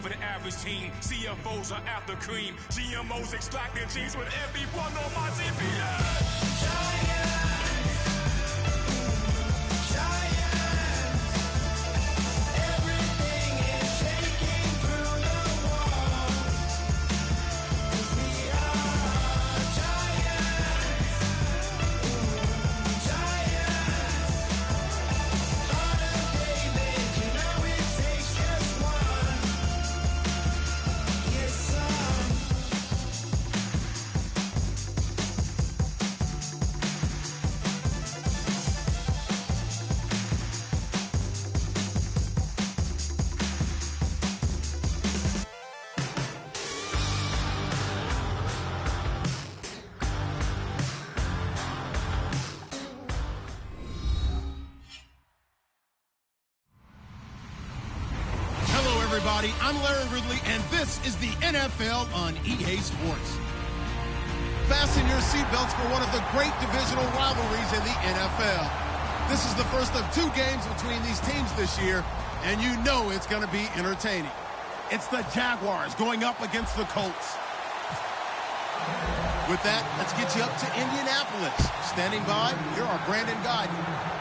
for the average team. CFOs are after cream. GMOs extract their genes with everyone on my TV. Everybody, I'm Larry Ridley, and this is the NFL on EA Sports. Fasten your seatbelts for one of the great divisional rivalries in the NFL. This is the first of 2 games between these teams this year, and you know it's going to be entertaining. It's the Jaguars going up against the Colts. With that, let's get you up to Indianapolis. Standing by, here are Brandon Godden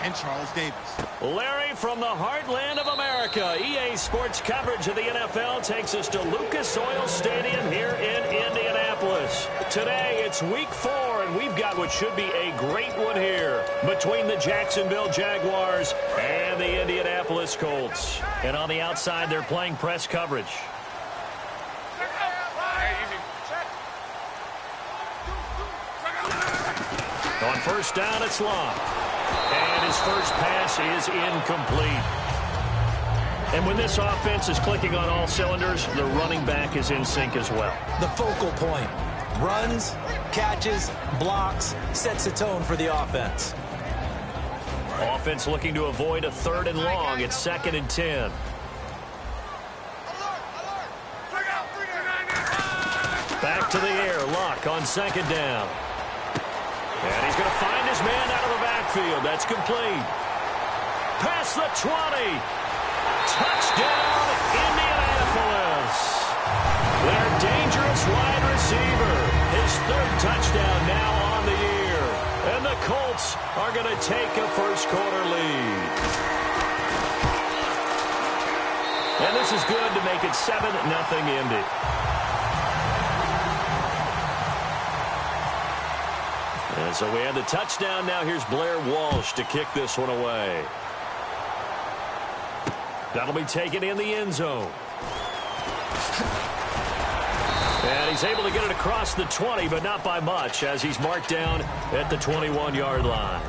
and Charles Davis. Larry, from the heartland of America, EA Sports coverage of the NFL takes us to Lucas Oil Stadium here in Indianapolis. Today, it's week 4, and we've got what should be a great one here between the Jacksonville Jaguars and the Indianapolis Colts. And on the outside, they're playing press coverage. On first down, it's Locke. And his first pass is incomplete. And when this offense is clicking on all cylinders, the running back is in sync as well. The focal point. Runs, catches, blocks, sets the tone for the offense. Offense looking to avoid a 3rd and long. It's 2nd and 10. Back to the air. Locke on 2nd down. And he's going to find his man out of the backfield. That's complete. Past the 20. Touchdown, Indianapolis. Their dangerous wide receiver. His 3rd touchdown now on the year. And the Colts are going to take a first-quarter lead. And this is good to make it 7-0 Indy. And so we have the touchdown. Now here's Blair Walsh to kick this one away. That'll be taken in the end zone. And he's able to get it across the 20, but not by much, as he's marked down at the 21-yard line.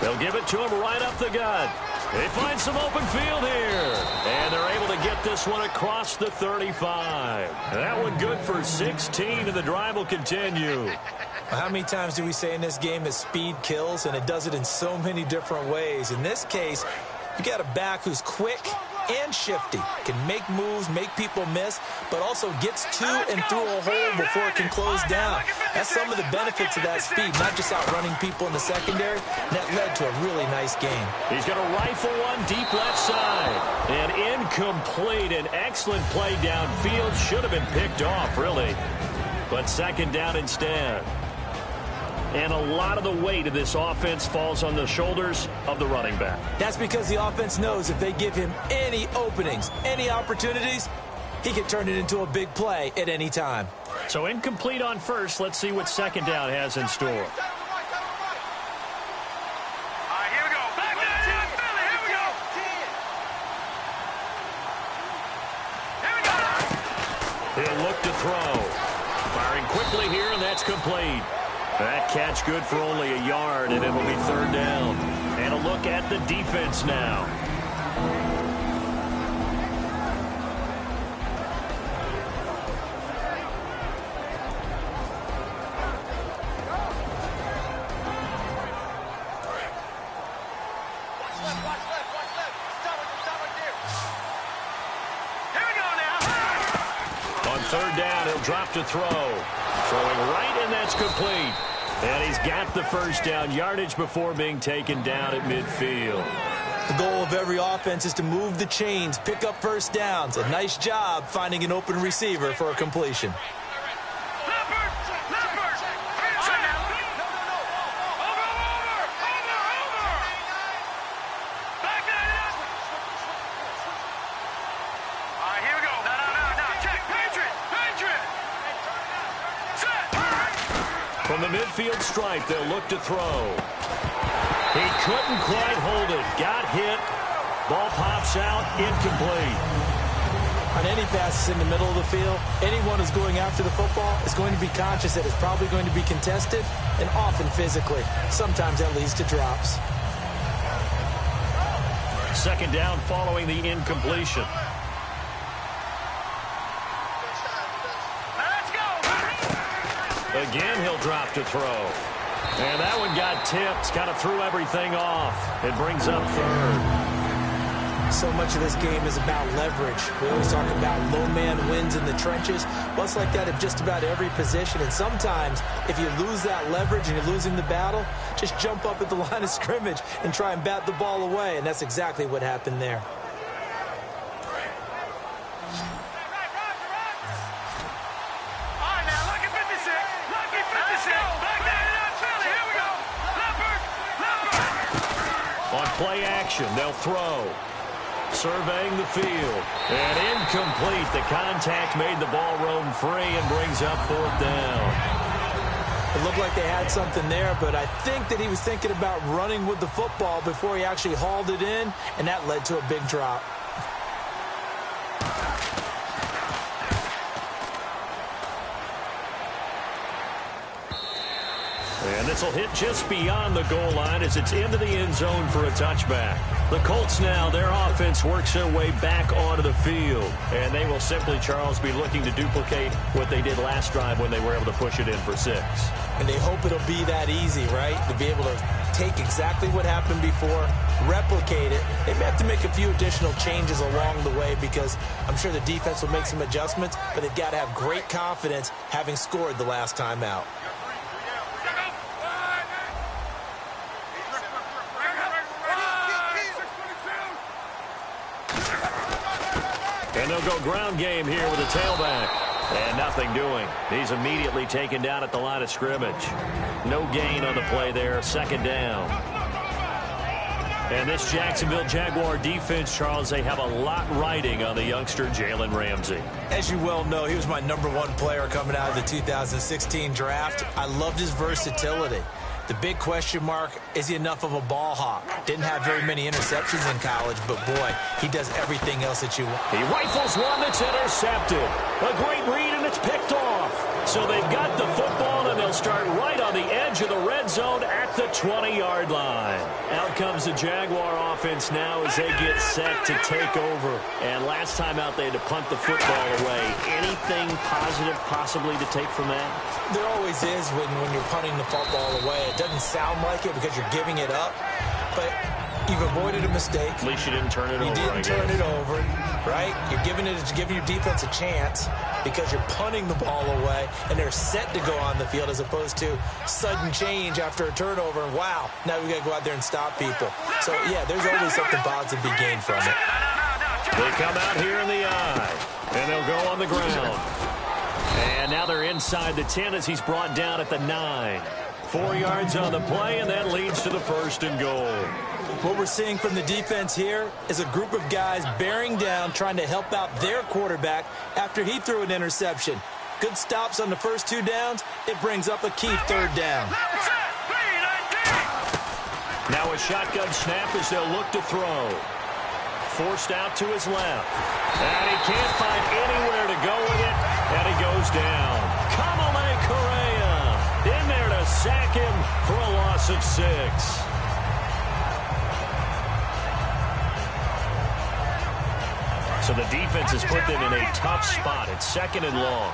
They'll give it to him right up the gut. They find some open field here. And they're able to get this one across the 35. That one good for 16, and the drive will continue. How many times do we say in this game that speed kills, and it does it in so many different ways? In this case, you got a back who's quick and shifty, can make moves, make people miss, but also gets to and through a hole before it can close down. That's some of the benefits of that speed, not just outrunning people in the secondary. That led to a really nice game. He's going to rifle one deep left side. And incomplete. An excellent play downfield. Should have been picked off, really. But 2nd down instead. And a lot of the weight of this offense falls on the shoulders of the running back. That's because the offense knows if they give him any openings, any opportunities, he can turn it into a big play at any time. So incomplete on first. Let's see what 2nd down has in store. He'll look to throw. Firing quickly here, and that's complete. That catch good for only a yard, and it will be 3rd down. And a look at the defense now. third down, he'll drop to throw. Throwing right, and that's complete. And he's got the first down yardage before being taken down at midfield. The goal of every offense is to move the chains, pick up first downs. A nice job finding an open receiver for a completion. From the midfield stripe, they'll look to throw. He couldn't quite hold it. Got hit. Ball pops out. Incomplete. On any passes in the middle of the field, anyone who's going after the football is going to be conscious that it's probably going to be contested, and often physically. Sometimes that leads to drops. Second down following the incompletion. Again, he'll drop to throw. And that one got tipped, kind of threw everything off. It brings up third. So much of this game is about leverage. We always talk about low man wins in the trenches. Well, it's like that at just about every position. And sometimes, if you lose that leverage and you're losing the battle, just jump up at the line of scrimmage and try and bat the ball away. And that's exactly what happened there. Play action, they'll throw. Surveying the field. And incomplete. The contact made the ball roam free and brings up fourth down. It looked like they had something there, but I think that he was thinking about running with the football before he actually hauled it in, and that led to a big drop. And this will hit just beyond the goal line as it's into the end zone for a touchback. The Colts now, their offense works their way back onto the field. And they will simply, Charles, be looking to duplicate what they did last drive when they were able to push it in for 6. And they hope it'll be that easy, right? To be able to take exactly what happened before, replicate it. They may have to make a few additional changes along the way because I'm sure the defense will make some adjustments, but they've got to have great confidence having scored the last time out. And they'll go ground game here with a tailback. And nothing doing. He's immediately taken down at the line of scrimmage. No gain on the play there. Second down. And this Jacksonville Jaguar defense, Charles, they have a lot riding on the youngster Jalen Ramsey. As you well know, he was my #1 player coming out of the 2016 draft. I loved his versatility. The big question mark, is he enough of a ball hawk? Didn't have very many interceptions in college, but boy, he does everything else that you want. He rifles one that's intercepted. A great read, and it's picked off. So they've got the football, and they'll start right on the edge of the red zone at the 20-yard line. Out comes the Jaguar offense now as they get set to take over. And last time out, they had to punt the football away. Anything positive possibly to take from that? There always is when you're punting the football away. It doesn't sound like it because you're giving it up, but you've avoided a mistake. At least you didn't turn it over. You didn't turn it over, right? You're giving your defense a chance because you're punting the ball away, and they're set to go on the field as opposed to sudden change after a turnover. And wow, now we got to go out there and stop people. So, yeah, there's always something positive to be gained from it. They come out here in the eye, and they'll go on the ground. And now they're inside the 10 as he's brought down at the 9. 4 yards on the play, and that leads to the 1st and goal. What we're seeing from the defense here is a group of guys bearing down, trying to help out their quarterback after he threw an interception. Good stops on the first 2 downs. It brings up a key 3rd down. Now a shotgun snap as they'll look to throw. Forced out to his left. And he can't find anywhere to go with it, and he goes down. Kamale Correa in there to sack him for a loss of 6. So the defense has put them in a tough spot. It's 2nd and long.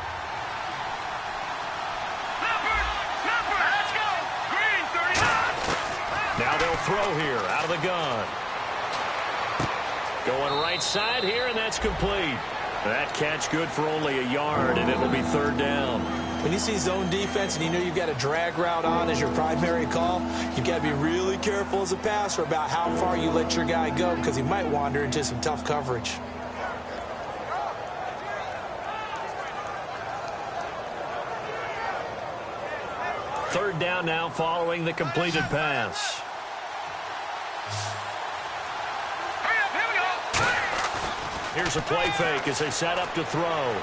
Now they'll throw here out of the gun. Going right side here, and that's complete. That catch good for only a yard, and it'll be third down. When you see zone defense and you know you've got a drag route on as your primary call, you've got to be really careful as a passer about how far you let your guy go because he might wander into some tough coverage. Third down now following the completed pass. Here's a play fake as they set up to throw.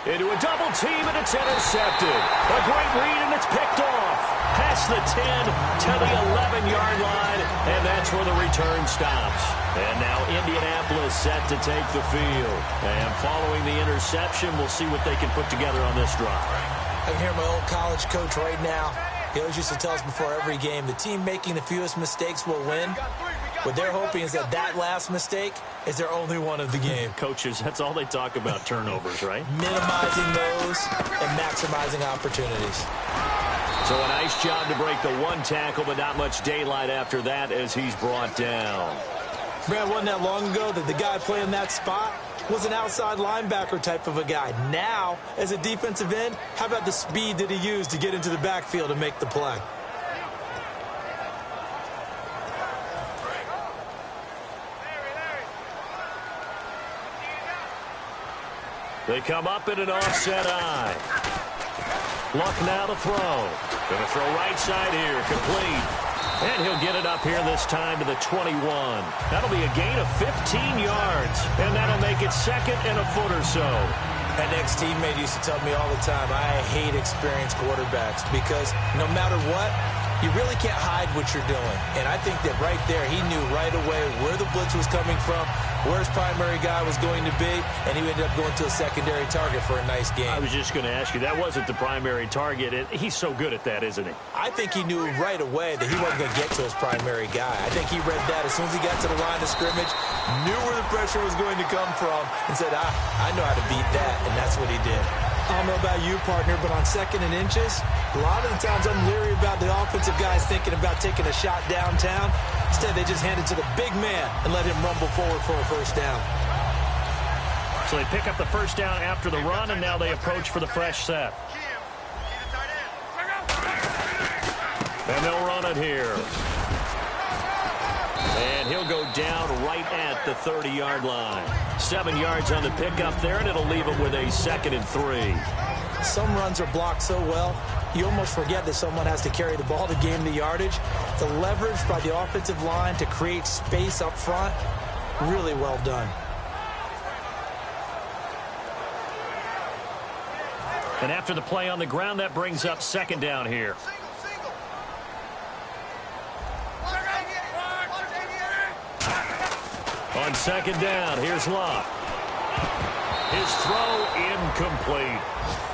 Into a double team, and it's intercepted. A great read, and it's picked off. Past the 10 to the 11-yard line, and that's where the return stops. And now Indianapolis set to take the field. And following the interception, we'll see what they can put together on this drive. I can hear my old college coach right now. He always used to tell us before every game, the team making the fewest mistakes will win. What they're hoping is that last mistake is their only one of the game. Coaches, that's all they talk about, turnovers, right? Minimizing those and maximizing opportunities. So a nice job to break the one tackle, but not much daylight after that as he's brought down. Brad, wasn't that long ago that the guy playing that spot was an outside linebacker type of a guy. Now, as a defensive end, how about the speed that he used to get into the backfield and make the play? They come up in an offset eye. Luck now to throw. Going to throw right side here, complete. And he'll get it up here this time to the 21. That'll be a gain of 15 yards. And that'll make it second and a foot or so. An ex-teammate used to tell me all the time, I hate experienced quarterbacks because no matter what, you really can't hide what you're doing. And I think that right there, he knew right away where the blitz was coming from, where his primary guy was going to be, and he ended up going to a secondary target for a nice game. I was just going to ask you, that wasn't the primary target. He's so good at that, isn't he? I think he knew right away that he wasn't going to get to his primary guy. I think he read that as soon as he got to the line of scrimmage, knew where the pressure was going to come from, and said, I know how to beat that, and that's what he did. I don't know about you, partner, but on second and inches, a lot of the times I'm leery about the offensive guys thinking about taking a shot downtown. Instead, they just hand it to the big man and let him rumble forward for a first down. So they pick up the first down after the run, and now they approach for the fresh set. And they'll run it here. And he'll go down right at the 30-yard line. 7 yards on the pickup there, and it'll leave him with a 2nd and 3. Some runs are blocked so well, you almost forget that someone has to carry the ball to gain the yardage. The leverage by the offensive line to create space up front, really well done. And after the play on the ground, that brings up 2nd down here. On 2nd down, here's Luck. His throw incomplete.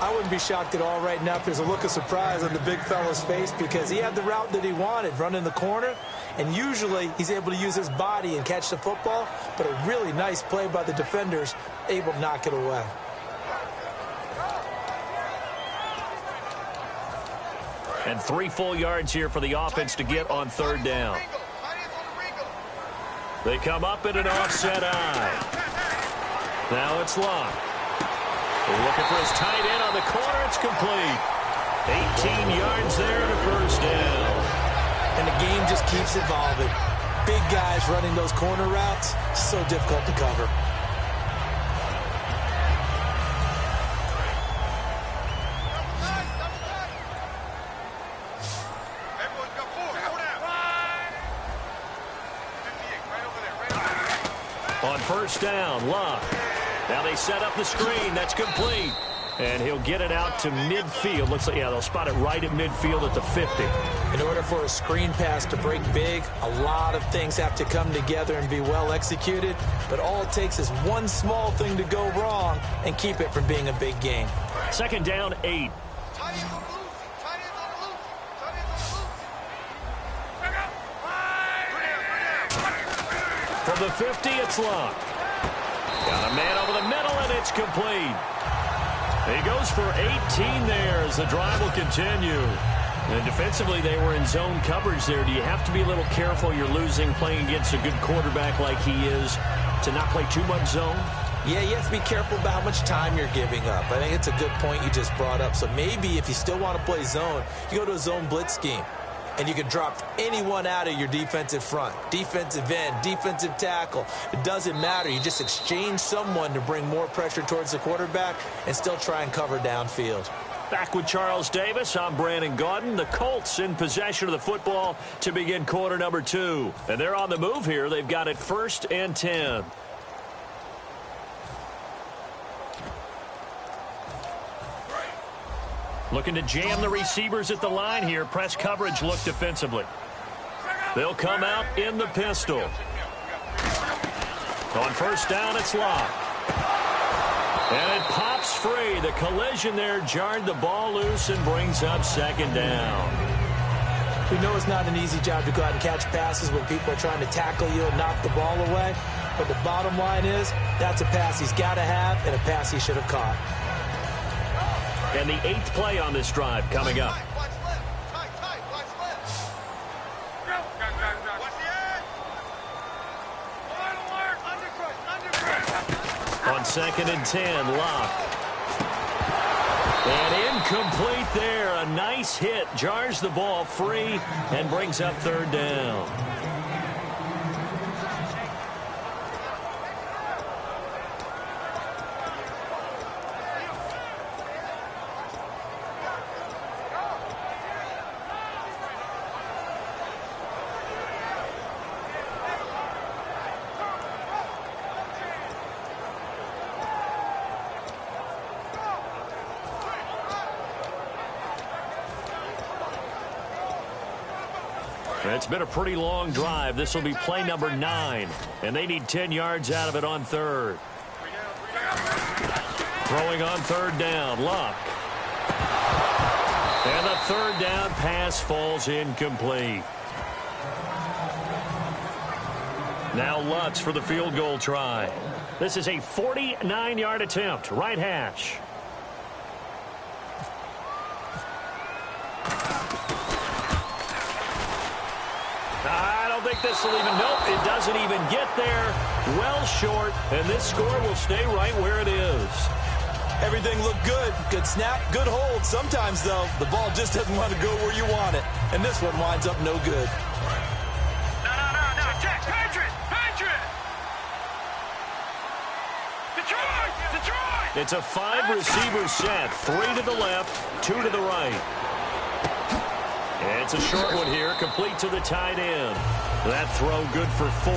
I wouldn't be shocked at all right now if there's a look of surprise on the big fella's face because he had the route that he wanted, running the corner, and usually he's able to use his body and catch the football, but a really nice play by the defenders, able to knock it away. And 3 full yards here for the offense to get on 3rd down. They come up in an offset eye. Now it's Luck. Looking for his tight end on the corner. It's complete. 18 yards there and a first down. And the game just keeps evolving. Big guys running those corner routes, so difficult to cover. On 1st down, Luck. Now they set up the screen. That's complete. And he'll get it out to midfield. Looks like, yeah, they'll spot it right at midfield at the 50. In order for a screen pass to break big, a lot of things have to come together and be well executed. But all it takes is one small thing to go wrong and keep it from being a big game. 2nd down, 8. From the 50, it's Luck. Got a man over the middle, and it's complete. He goes for 18 there as the drive will continue. And defensively, they were in zone coverage there. Do you have to be a little careful? You're losing playing against a good quarterback like he is. to not play too much zone? Yeah, you have to be careful about how much time you're giving up. I think it's a good point you just brought up. So maybe if you still want to play zone, you go to a zone blitz scheme. And you can drop anyone out of your defensive front. Defensive end, defensive tackle. It doesn't matter. You just exchange someone to bring more pressure towards the quarterback and still try and cover downfield. Back with Charles Davis, I'm Brandon Gaudin. The Colts in possession of the football to begin quarter number 2. And they're on the move here. They've got it 1st and 10. Looking to jam the receivers at the line here. Press coverage look defensively. They'll come out in the pistol. On 1st down, it's Locke. And it pops free. The collision there jarred the ball loose and brings up 2nd down. We know it's not an easy job to go out and catch passes when people are trying to tackle you and knock the ball away. But the bottom line is that's a pass he's got to have and a pass he should have caught. And the 8th play on this drive coming up. On 2nd and 10, Locke. And incomplete there. A nice hit. Jars the ball free and brings up 3rd down. It's been a pretty long drive. This will be play number 9. And they need 10 yards out of it on 3rd. Throwing on 3rd down. Luck. And the 3rd down pass falls incomplete. Now Lutz for the field goal try. This is a 49-yard attempt. Right hash. This will even, nope, it doesn't even get there. Well short, and this score will stay right where it is. Everything looked good. Good snap, good hold. Sometimes, though, the ball just doesn't want to go where you want it. And this one winds up no good. No, Jack, Patriot! Detroit! It's a 5-receiver set. 3 to the left, 2 to the right. And it's a short one here, complete to the tight end. That throw good for 4.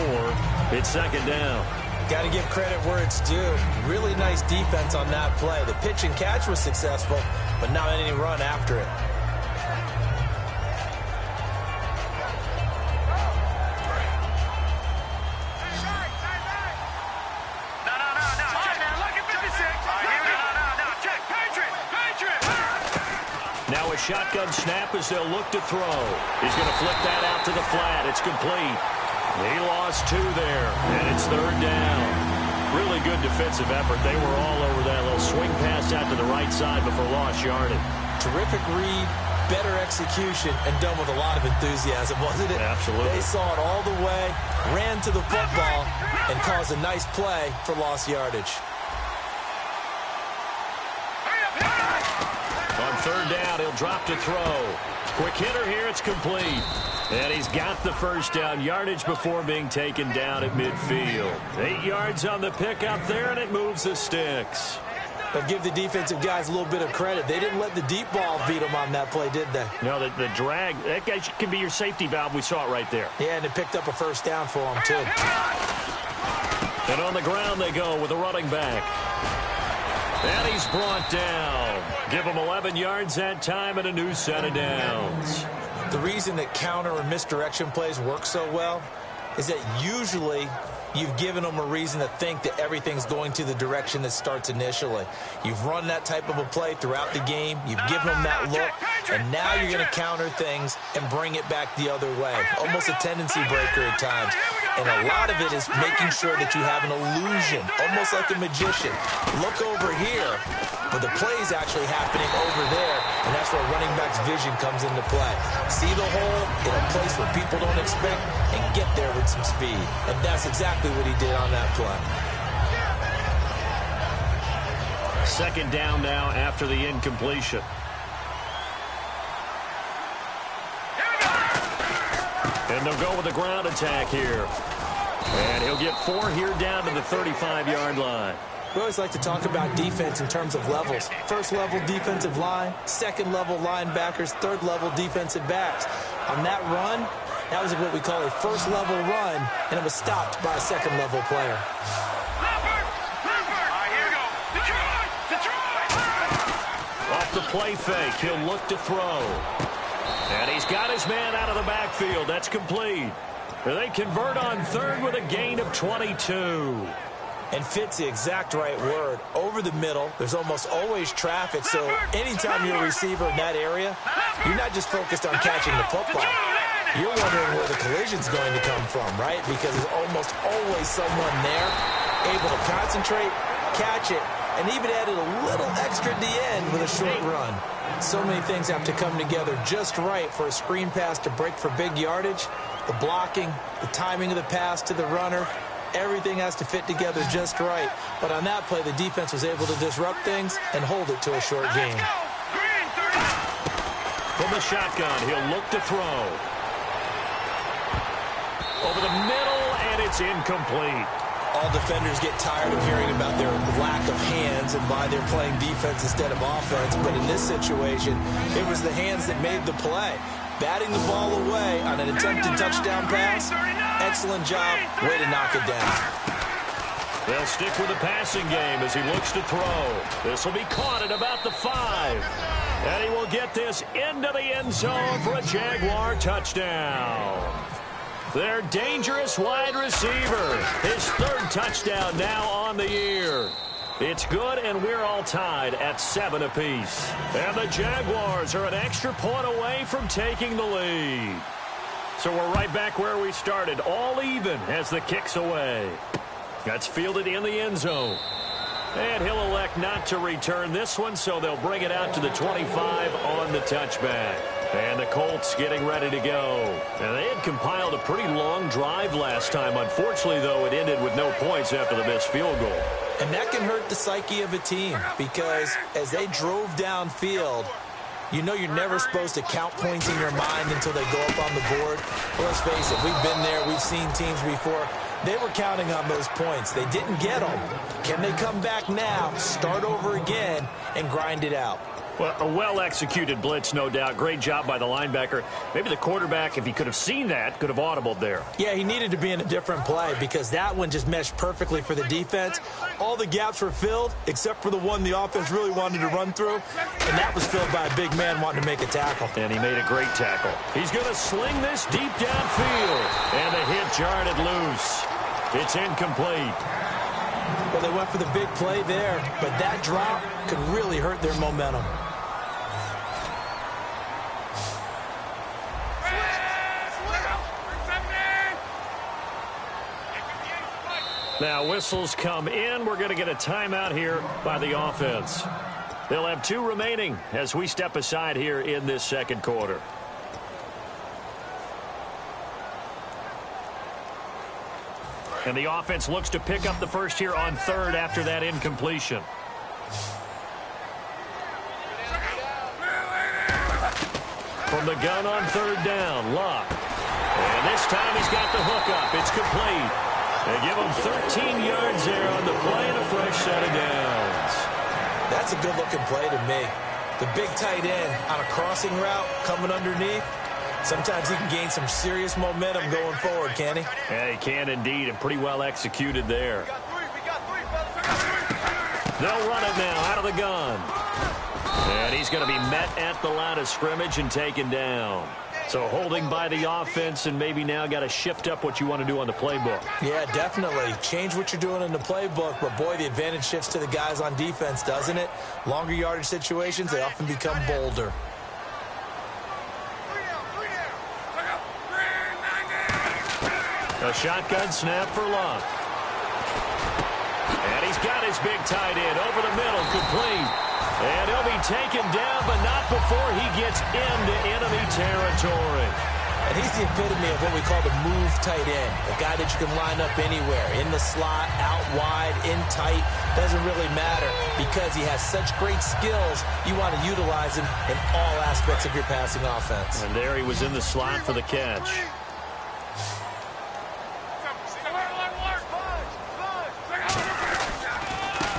It's 2nd down. Got to give credit where it's due. Really nice defense on that play. The pitch and catch was successful, but not any run after it. Now a shotgun snap as they'll look to throw. He's going to flip that out to the flat. It's complete. He lost 2 there, and it's 3rd down. Really good defensive effort. They were all over that little swing pass out to the right side before lost yardage. Terrific read, better execution, and done with a lot of enthusiasm, wasn't it? Absolutely. They saw it all the way, ran to the football, and caused a nice play for lost yardage. On 3rd down, he'll drop to throw. Quick hitter here, it's complete. And he's got the 1st down yardage before being taken down at midfield. 8 yards on the pickup there, and it moves the sticks. But give the defensive guys a little bit of credit. They didn't let the deep ball beat them on that play, did they? No, the drag, that guy can be your safety valve. We saw it right there. Yeah, and it picked up a 1st down for them, too. And on the ground they go with a running back. And he's brought down. Give him 11 yards that time and a new set of downs. The reason that counter or misdirection plays work so well is that usually you've given them a reason to think that everything's going to the direction that starts initially. You've run that type of a play throughout the game. You've given them that look, and now you're going to counter things and bring it back the other way. Almost a tendency breaker at times. And a lot of it is making sure that you have an illusion, almost like a magician. Look over here, but the play is actually happening over there, and that's where running back's vision comes into play. See the hole in a place where people don't expect, and get there with some speed. And that's exactly what he did on that play. Second down now after the incompletion. And they'll go with the ground attack here. And he'll get 4 here down to the 35-yard line. We always like to talk about defense in terms of levels. First-level defensive line, second-level linebackers, third-level defensive backs. On that run, that was what we call a first-level run, and it was stopped by a second-level player. Off the play fake, he'll look to throw. And he's got his man out of the backfield. That's complete. They convert on third with a gain of 22. And fits the exact right word. Over the middle, there's almost always traffic, so anytime you're a receiver in that area, you're not just focused on catching the football. You're wondering where the collision's going to come from, right? Because there's almost always someone there able to concentrate, catch it, and even added a little extra at the end with a short run. So many things have to come together just right for a screen pass to break for big yardage. The blocking, the timing of the pass to the runner, everything has to fit together just right. But on that play, the defense was able to disrupt things and hold it to a short gain. From the shotgun, he'll look to throw. Over the middle, and it's incomplete. All defenders get tired of hearing about their lack of hands and why they're playing defense instead of offense. But in this situation, it was the hands that made the play. Batting the ball away on an attempted touchdown pass. Excellent job. Way to knock it down. They'll stick with the passing game as he looks to throw. This will be caught at about the 5. And he will get this into the end zone for a Jaguar touchdown. Their dangerous wide receiver. His 3rd touchdown now on the year. It's good, and we're all tied at 7 apiece. And the Jaguars are an extra point away from taking the lead. So we're right back where we started, all even as the kick's away. That's fielded in the end zone. And he'll elect not to return this one, so they'll bring it out to the 25 on the touchback. And the Colts getting ready to go. And they had compiled a pretty long drive last time. Unfortunately, though, it ended with no points after the missed field goal. And that can hurt the psyche of a team because as they drove downfield, you know you're never supposed to count points in your mind until they go up on the board. Well, let's face it, we've been there. We've seen teams before. They were counting on those points. They didn't get them. Can they come back now, start over again, and grind it out? Well, a well-executed blitz, no doubt. Great job by the linebacker. Maybe the quarterback, if he could have seen that, could have audibled there. Yeah, he needed to be in a different play because that one just meshed perfectly for the defense. All the gaps were filled except for the one the offense really wanted to run through, and that was filled by a big man wanting to make a tackle. And he made a great tackle. He's going to sling this deep downfield, and the hit jarred it loose. It's incomplete. Well, they went for the big play there, but that drop could really hurt their momentum. Now whistles come in. We're going to get a timeout here by the offense. They'll have 2 remaining as we step aside here in this second quarter. And the offense looks to pick up the first here on 3rd after that incompletion. From the gun on 3rd down, Luck. And this time he's got the hook up. It's complete. They give him 13 yards there on the play and a fresh set of downs. That's a good-looking play to me. The big tight end on a crossing route coming underneath. Sometimes he can gain some serious momentum going forward, can he? Yeah, he can indeed, and pretty well executed there. They'll run it now out of the gun. And he's going to be met at the line of scrimmage and taken down. So holding by the offense, and maybe now got to shift up what you want to do on the playbook. Yeah, definitely. Change what you're doing in the playbook, but boy, the advantage shifts to the guys on defense, doesn't it? Longer yardage situations, they often become bolder. A shotgun snap for Luck. And he's got his big tight end over the middle, complete. And he'll be taken down, but not before he gets into enemy territory. And he's the epitome of what we call the move tight end, a guy that you can line up anywhere, in the slot, out wide, in tight, doesn't really matter because he has such great skills. You want to utilize him in all aspects of your passing offense. And there he was in the slot for the catch.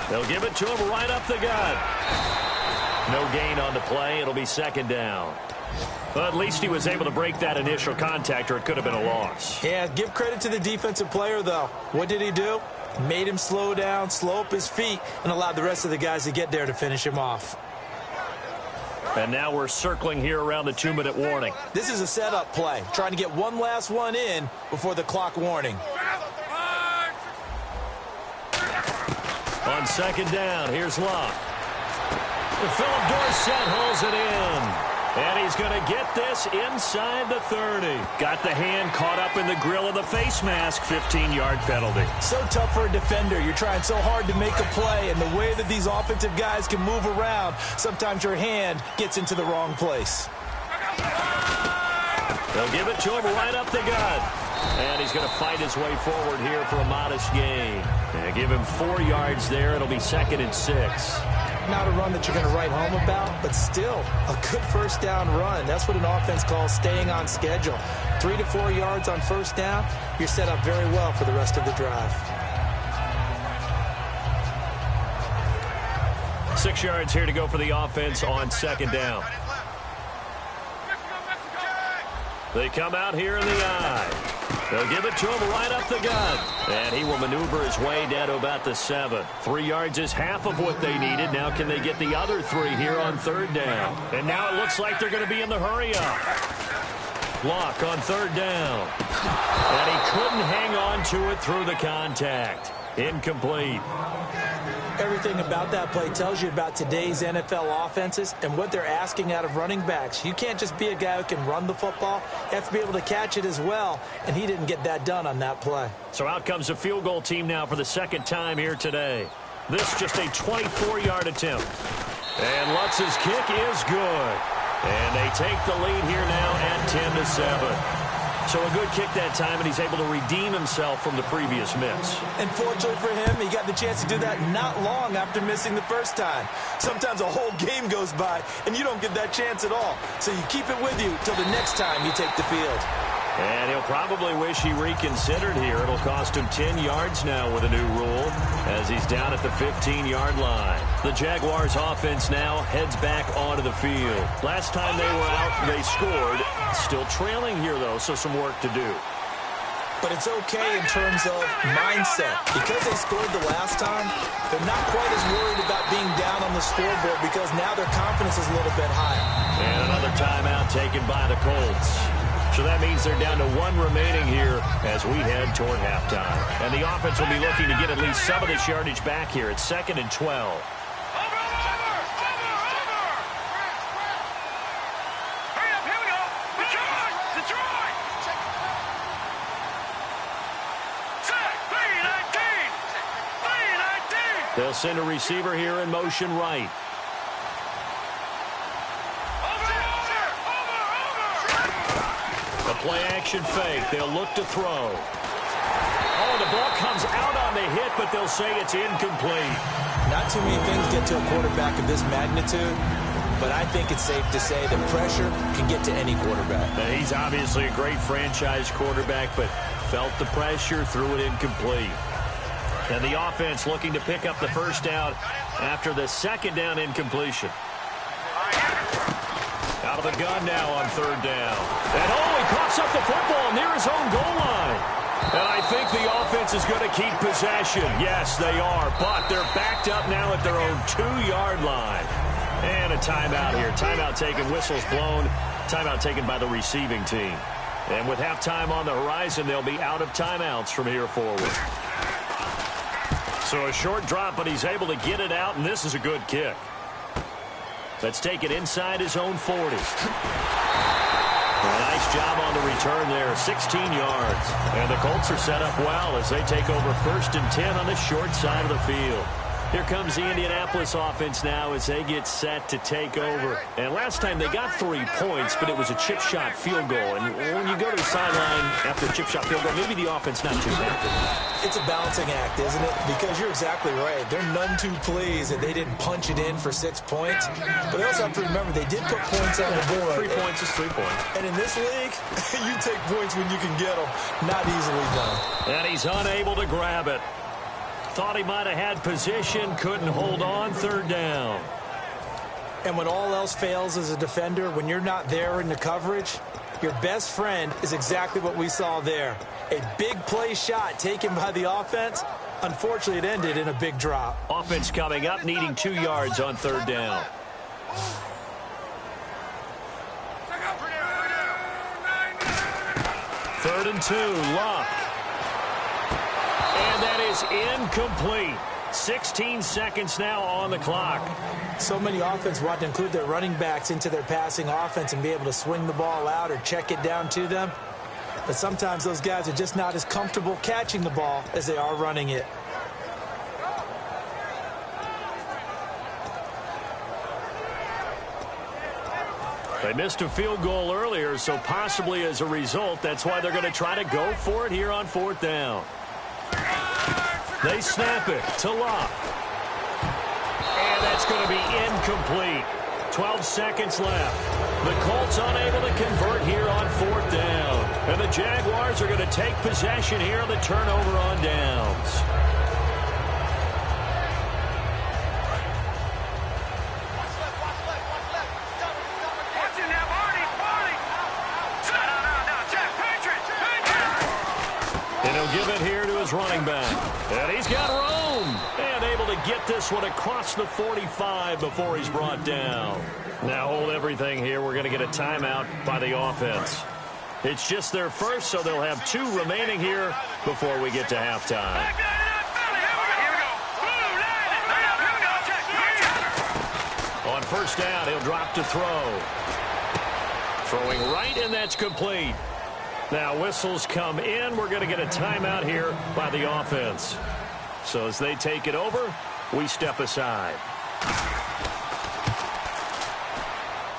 They'll give it to him right up the gut. No gain on the play. It'll be second down. But at least he was able to break that initial contact, or it could have been a loss. Yeah, give credit to the defensive player, though. What did he do? Made him slow down, slow up his feet, and allowed the rest of the guys to get there to finish him off. And now we're circling here around the 2-minute warning. This is a setup play, trying to get one last one in before the clock warning. On second down, here's Luck. Philip Dorsett holds it in. And he's going to get this inside the 30. Got the hand caught up in the grill of the face mask. 15-yard penalty. So tough for a defender. You're trying so hard to make a play, and the way that these offensive guys can move around, sometimes your hand gets into the wrong place. They'll give it to him right up the gut. And he's going to fight his way forward here for a modest gain. And give him 4 yards there. It'll be 2nd and 6. Not a run that you're going to write home about, but still a good first down run. That's what an offense calls staying on schedule. 3 to 4 yards on first down, you're set up very well for the rest of the drive. 6 yards here to go for the offense on second down. They come out here in the eye. They'll give it to him right up the gut. And he will maneuver his way down to about the 7. 3 yards is half of what they needed. Now can they get the other 3 here on third down? And now it looks like they're going to be in the hurry-up. Block on third down. And he couldn't hang on to it through the contact. Incomplete. Everything about that play tells you about today's NFL offenses and what they're asking out of running backs. You can't just be a guy who can run the football. You have to be able to catch it as well, and he didn't get that done on that play. So out comes a field goal team now for the second time here today. This just a 24-yard attempt. And Lutz's kick is good. And they take the lead here now at 10-7. So a good kick that time, and he's able to redeem himself from the previous miss. And fortunately for him, he got the chance to do that not long after missing the first time. Sometimes a whole game goes by, and you don't get that chance at all. So you keep it with you till the next time you take the field. And he'll probably wish he reconsidered here. It'll cost him 10 yards now with a new rule as he's down at the 15-yard line. The Jaguars offense now heads back onto the field. Last time they were out, they scored. Still trailing here, though, so some work to do. But it's okay in terms of mindset. Because they scored the last time, they're not quite as worried about being down on the scoreboard because now their confidence is a little bit higher. And another timeout taken by the Colts. So that means they're down to 1 remaining here as we head toward halftime. And the offense will be looking to get at least some of this yardage back here. It's 2nd and 12. They'll send a receiver here in motion right. A play-action fake. They'll look to throw. Oh, the ball comes out on the hit, but they'll say it's incomplete. Not too many things get to a quarterback of this magnitude, but I think it's safe to say that pressure can get to any quarterback. Now, he's obviously a great franchise quarterback, but felt the pressure, threw it incomplete. And the offense looking to pick up the first down after the second down incompletion. Out of the gun now on third down. And he coughs up the football near his own goal line. And I think the offense is going to keep possession. Yes, they are, but they're backed up now at their own 2-yard line. And a timeout here. Timeout taken, whistles blown. Timeout taken by the receiving team. And with halftime on the horizon, they'll be out of timeouts from here forward. So a short drop, but he's able to get it out, and this is a good kick. Let's take it inside his own 40. A nice job on the return there, 16 yards. And the Colts are set up well as they take over 1st and 10 on the short side of the field. Here comes the Indianapolis offense now as they get set to take over. And last time they got 3 points, but it was a chip shot field goal. And when you go to the sideline after a chip shot field goal, maybe the offense not too happy. It's a balancing act, isn't it? Because you're exactly right. They're none too pleased that they didn't punch it in for 6 points. But they also have to remember they did put points on the board. 3 points is 3 points. And in this league, you take points when you can get them. Not easily done. And he's unable to grab it. Thought he might have had position, couldn't hold on, 3rd down. And when all else fails as a defender, when you're not there in the coverage, your best friend is exactly what we saw there. A big play shot taken by the offense. Unfortunately, it ended in a big drop. Offense coming up, needing 2 yards on 3rd down. Third and 2, Luck. And that is incomplete. 16 seconds now on the clock. So many offense want to include their running backs into their passing offense and be able to swing the ball out or check it down to them. But sometimes those guys are just not as comfortable catching the ball as they are running it. They missed a field goal earlier, so possibly as a result, that's why they're going to try to go for it here on 4th down. They snap it to Luck. And that's going to be incomplete. 12 seconds left. The Colts unable to convert here on 4th down. And the Jaguars are going to take possession here on the turnover on downs. And he'll give it here to his running back. And he's got room. And able to get this one across the 45 before he's brought down. Now hold everything here. We're going to get a timeout by the offense. It's just their first, so they'll have 2 remaining here before we get to halftime. On 1st down, he'll drop to throw. Throwing right, and that's complete. Now whistles come in. We're going to get a timeout here by the offense. So as they take it over, we step aside.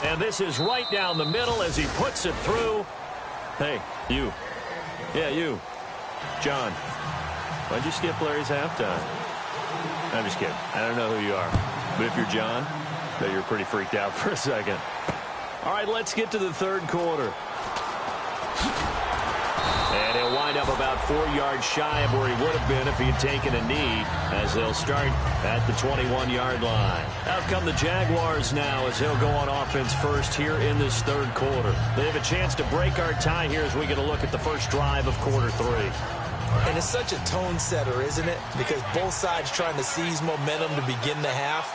And this is right down the middle as he puts it through. Hey, you. Yeah, you. John, why'd you skip Larry's halftime? I'm just kidding. I don't know who you are. But if you're John, I bet you're pretty freaked out for a second. All right, let's get to the 3rd quarter. And he'll wind up about 4 yards shy of where he would have been if he had taken a knee, as they'll start at the 21-yard line. Out come the Jaguars now as they'll go on offense first here in this 3rd quarter. They have a chance to break our tie here as we get a look at the first drive of quarter 3. And it's such a tone setter, isn't it? Because both sides trying to seize momentum to begin the half.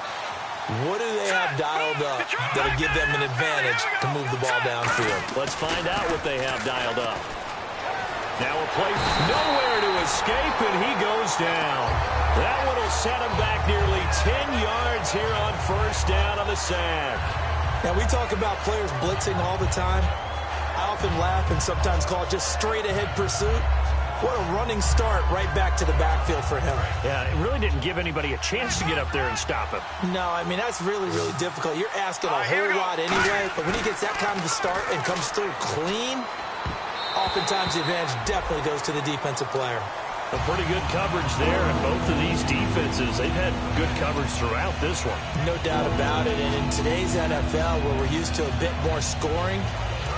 What do they have dialed up that'll give them an advantage to move the ball downfield? Let's find out what they have dialed up. Now a play, nowhere to escape, and he goes down. That one will set him back nearly 10 yards here on 1st down on the sack. Now, we talk about players blitzing all the time. I often laugh and sometimes call it just straight-ahead pursuit. What a running start right back to the backfield for him. Yeah, it really didn't give anybody a chance to get up there and stop him. No, I mean, that's really, really difficult. You're asking a whole lot anyway, but when he gets that kind of a start and comes through clean, oftentimes the advantage definitely goes to the defensive player. A pretty good coverage there, and both of these defenses, they've had good coverage throughout this one. No doubt about it, and in today's NFL, where we're used to a bit more scoring,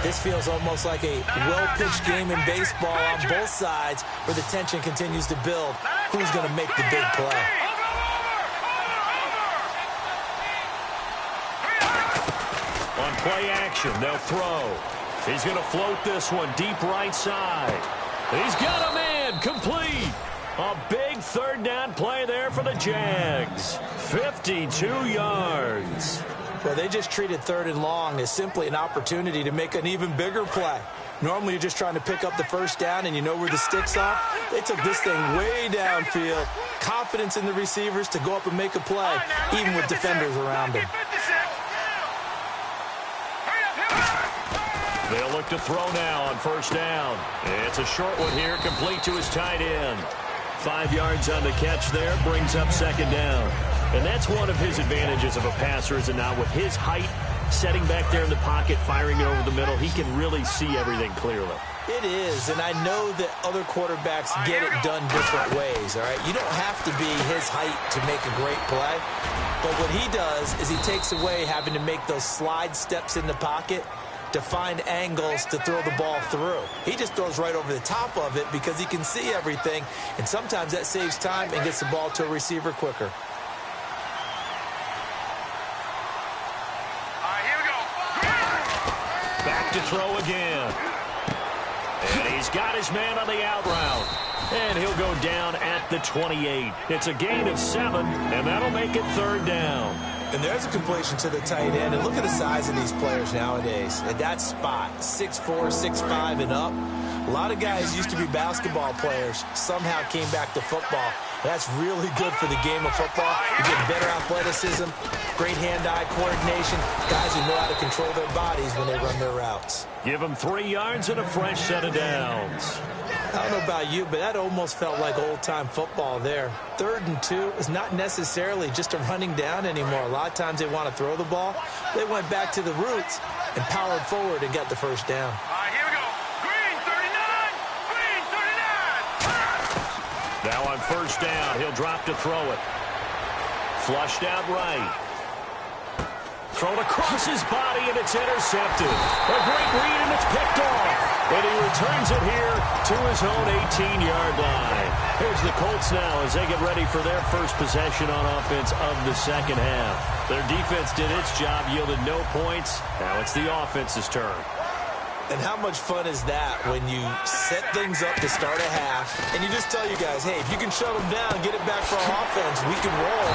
this feels almost like a well-pitched game in baseball on both sides where the tension continues to build. Who's going to make the big play? On play action, they'll throw. He's going to float this one deep right side. He's got a man, complete. A big 3rd down play there for the Jags. 52 yards. Well, they just treated 3rd and long as simply an opportunity to make an even bigger play. Normally, you're just trying to pick up the 1st down and you know where the sticks are. They took this thing way downfield. Confidence in the receivers to go up and make a play, even with defenders around them. They'll look to throw now on 1st down. It's a short one here, complete to his tight end. 5 yards on the catch there, brings up 2nd down. And that's one of his advantages of a passer, is it not? With his height, setting back there in the pocket, firing it over the middle, he can really see everything clearly. It is, and I know that other quarterbacks get it done different ways, all right? You don't have to be his height to make a great play, but what he does is he takes away having to make those slide steps in the pocket to find angles to throw the ball through. He just throws right over the top of it because he can see everything, and sometimes that saves time and gets the ball to a receiver quicker. Back to throw again. And he's got his man on the out route. And he'll go down at the 28. It's a gain of 7, and that'll make it 3rd down. And there's a completion to the tight end. And look at the size of these players nowadays. At that spot, 6'4", 6'5", and up. A lot of guys used to be basketball players, somehow came back to football. That's really good for the game of football. You get better athleticism, great hand-eye coordination, guys who know how to control their bodies when they run their routes. Give them 3 yards and a fresh set of downs. I don't know about you, but that almost felt like old-time football there. 3rd and 2 is not necessarily just a running down anymore. A lot of times they want to throw the ball. They went back to the roots and powered forward and got the first down. Here we go. Green 39. Green 39. Now on first down, he'll drop to throw it. Flushed out right. Thrown across his body, and it's intercepted. A great read, and it's picked off. And he returns it here to his own 18-yard line. Here's the Colts now as they get ready for their first possession on offense of the second half. Their defense did its job, yielded no points. Now it's the offense's turn. And how much fun is that when you set things up to start a half, and you just tell you guys, hey, if you can shut them down, get it back for our offense, we can roll.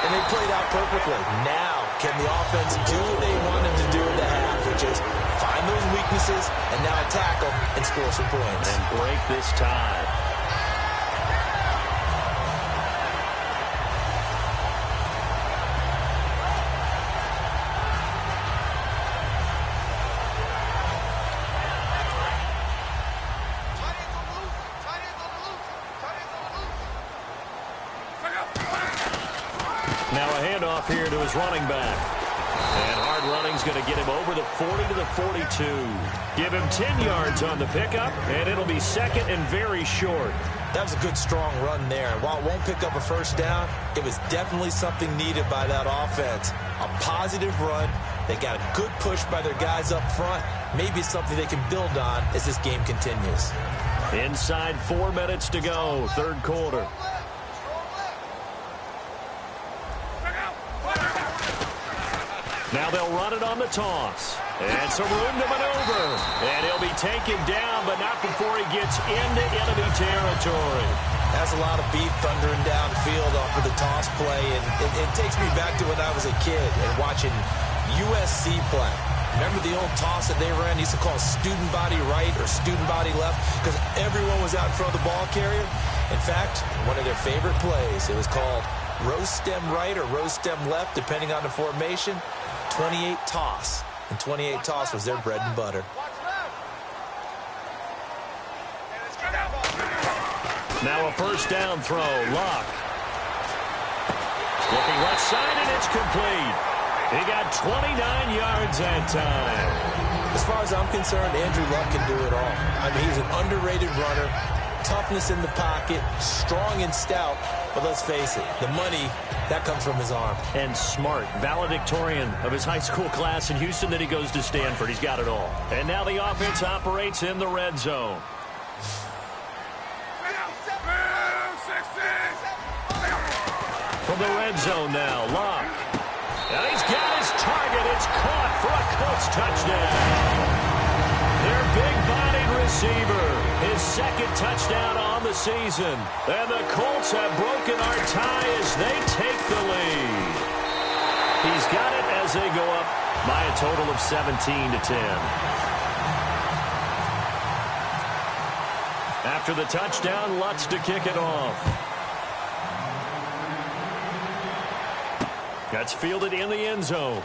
And they played out perfectly. Now, can the offense do what they wanted to do in the half, which is find those weaknesses and now attack them and score some points. And break this tie. Now a handoff here to his running back. And hard running's going to get him over the 40 to the 42. Give him 10 yards on the pickup, and it'll be second and very short. That was a good, strong run there. While it won't pick up a first down, it was definitely something needed by that offense. A positive run. They got a good push by their guys up front. Maybe something they can build on as this game continues. Inside 4 minutes to go, 3rd quarter. Now they'll run it on the toss. And some room to maneuver. And he'll be taken down, but not before he gets into enemy territory. That's a lot of beef thundering downfield off of the toss play. And it takes me back to when I was a kid and watching USC play. Remember the old toss that they ran? They used to call student body right or student body left because everyone was out in front of the ball carrier. In fact, one of their favorite plays, it was called roast stem right or roast stem left, depending on the formation. 28 toss, and 28 toss was their bread and butter. Now a first down throw, Luck. Looking left side, and it's complete. He got 29 yards that time. As far as I'm concerned, Andrew Luck can do it all. I mean, he's an underrated runner, toughness in the pocket, strong and stout, but let's face it, the money, that comes from his arm. And smart, valedictorian of his high school class in Houston, then he goes to Stanford. He's got it all. And now the offense operates in the red zone. From the red zone now, Luck. And he's got his target. It's caught for a Colts touchdown. Their big-bodied receiver, his second touchdown on the season. And the Colts have broken our tie as they take the lead. He's got it as they go up by a total of 17 to 10. After the touchdown, Lutz to kick it off. That's fielded in the end zone.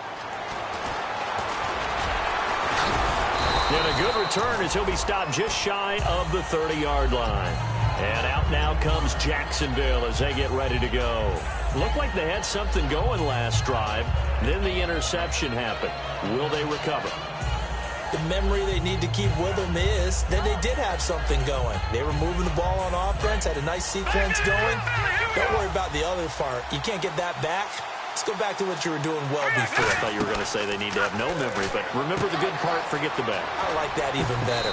And a good return as he'll be stopped just shy of the 30-yard line. And out now comes Jacksonville as they get ready to go. Looked like they had something going last drive. Then the interception happened. Will they recover? The memory they need to keep with them is that they did have something going. They were moving the ball on offense, had a nice sequence going. Don't worry about the other part. You can't get that back. Let's go back to what you were doing well before. I thought you were going to say they need to have no memory, but remember the good part, forget the bad. I like that even better.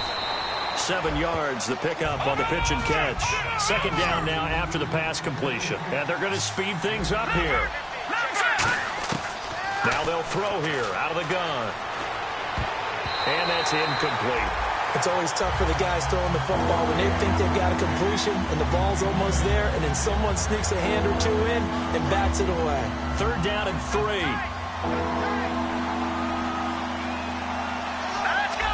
7 yards, the pickup on the pitch and catch. Second down now after the pass completion. And they're going to speed things up here. Now they'll throw here out of the gun. And that's incomplete. It's always tough for the guys throwing the football when they think they've got a completion and the ball's almost there, and then someone sneaks a hand or two in and bats it away. Third down and 3. Let's go!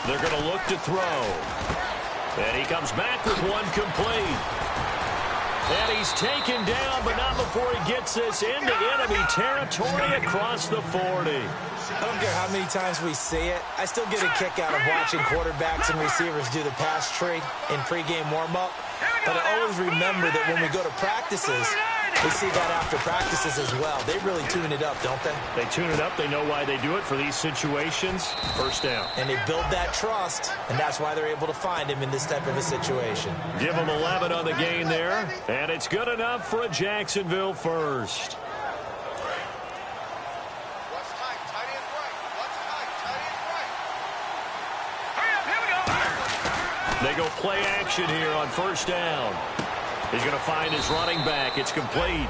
They're going to look to throw. And he comes back with one complete. And he's taken down, but not before he gets this into enemy territory across the 40. I don't care how many times we see it. I still get a kick out of watching quarterbacks and receivers do the pass tree in pregame warm-up. But I always remember that when we go to practices, we see that after practices as well. They really tune it up, don't they? They tune it up. They know why they do it for these situations. First down. And they build that trust, and that's why they're able to find him in this type of a situation. Give them 11 on the gain there, and it's good enough for a Jacksonville first. They go play action here on first down. He's going to find his running back. It's complete.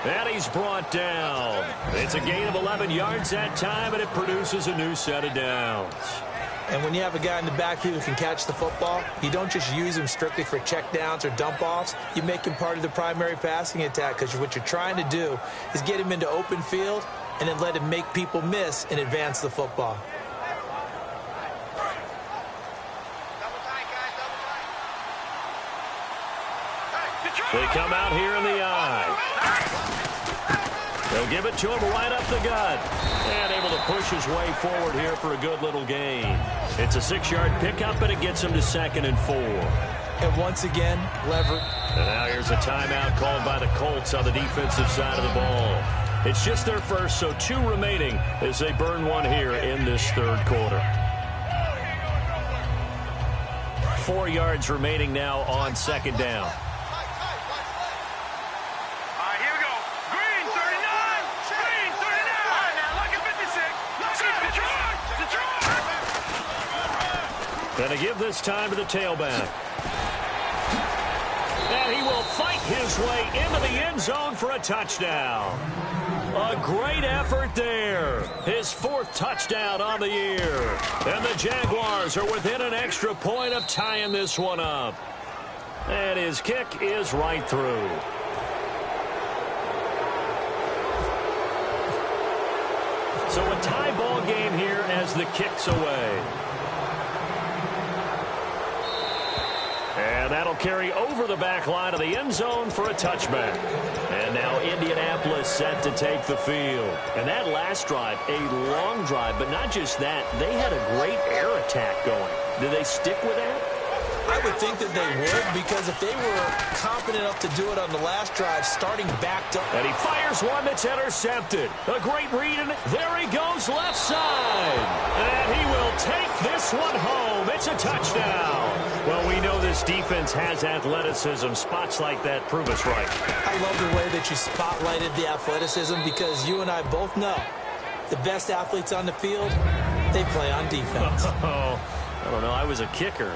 And he's brought down. It's a gain of 11 yards that time, and it produces a new set of downs. And when you have a guy in the backfield who can catch the football, you don't just use him strictly for checkdowns or dump-offs. You make him part of the primary passing attack, because what you're trying to do is get him into open field and then let him make people miss and advance the football. They come out here in the eye. They'll give it to him right up the gut. And able to push his way forward here for a good little gain. It's a 6-yard pickup, and it gets him to 2nd and 4. And once again, lever. And now here's a timeout called by the Colts on the defensive side of the ball. It's just their first, so 2 remaining as they burn one here in this third quarter. 4 yards remaining now on second down. Going to give this time to the tailback. And he will fight his way into the end zone for a touchdown. A great effort there. His 4th touchdown on the year. And the Jaguars are within an extra point of tying this one up. And his kick is right through. So a tie ball game here as the kick's away. And that'll carry over the back line of the end zone for a touchback. And now Indianapolis set to take the field. And that last drive, a long drive, but not just that. They had a great air attack going. Did they stick with that? I would think that they would, because if they were confident enough to do it on the last drive, starting backed up. And he fires one that's intercepted. A great read, and there he goes left side. And he will take this one home. It's a touchdown. Well, we know this defense has athleticism. Spots like that prove us right. I love the way that you spotlighted the athleticism, because you and I both know the best athletes on the field, they play on defense. Oh, I don't know. I was a kicker.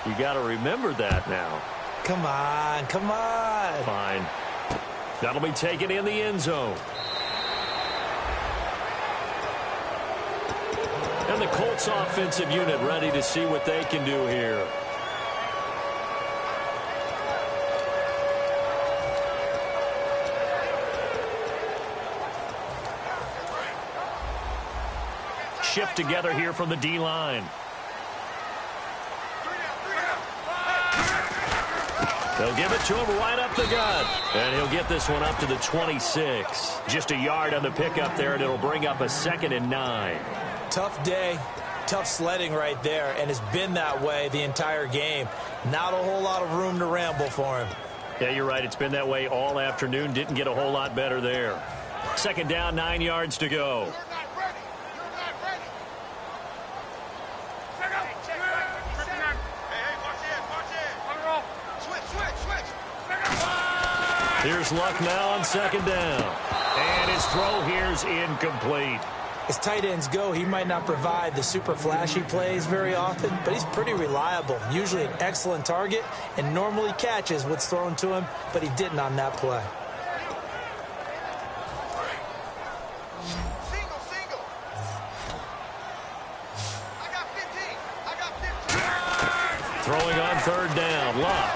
You got to remember that now. Come on, come on. Fine. That'll be taken in the end zone. And the Colts offensive unit ready to see what they can do here. Shift together here from the D-line. They'll give it to him right up the gut. And he'll get this one up to the 26. Just a yard on the pickup there, and it'll bring up a 2nd and 9. Tough day. Tough sledding right there, and it's been that way the entire game. Not a whole lot of room to ramble for him. Yeah, you're right. It's been that way all afternoon. Didn't get a whole lot better there. Second down, 9 yards to go. Here's Luck now on second down. And his throw here's incomplete. As tight ends go, he might not provide the super flashy plays very often, but he's pretty reliable. Usually an excellent target and normally catches what's thrown to him, but he didn't on that play. Throwing on third down, Luck.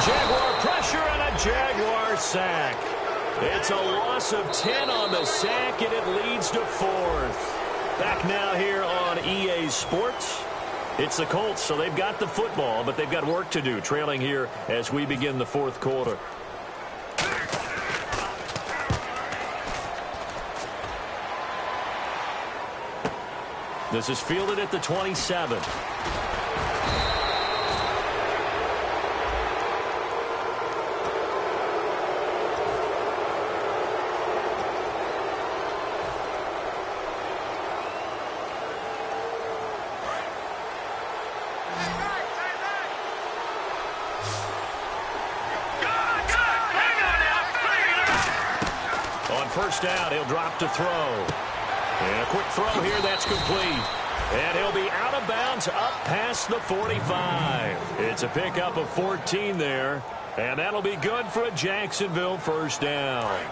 Jaguar pressure and a Jaguar sack. It's a loss of 10 on the sack, and it leads to fourth. Back now here on EA Sports. It's the Colts, so they've got the football, but they've got work to do, trailing here as we begin the fourth quarter. This is fielded at the 27. First down, he'll drop to throw. And a quick throw here, that's complete. And he'll be out of bounds up past the 45. It's a pickup of 14 there. And that'll be good for a Jacksonville first down.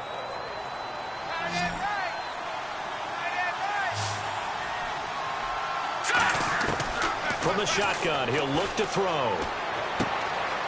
From the shotgun, he'll look to throw.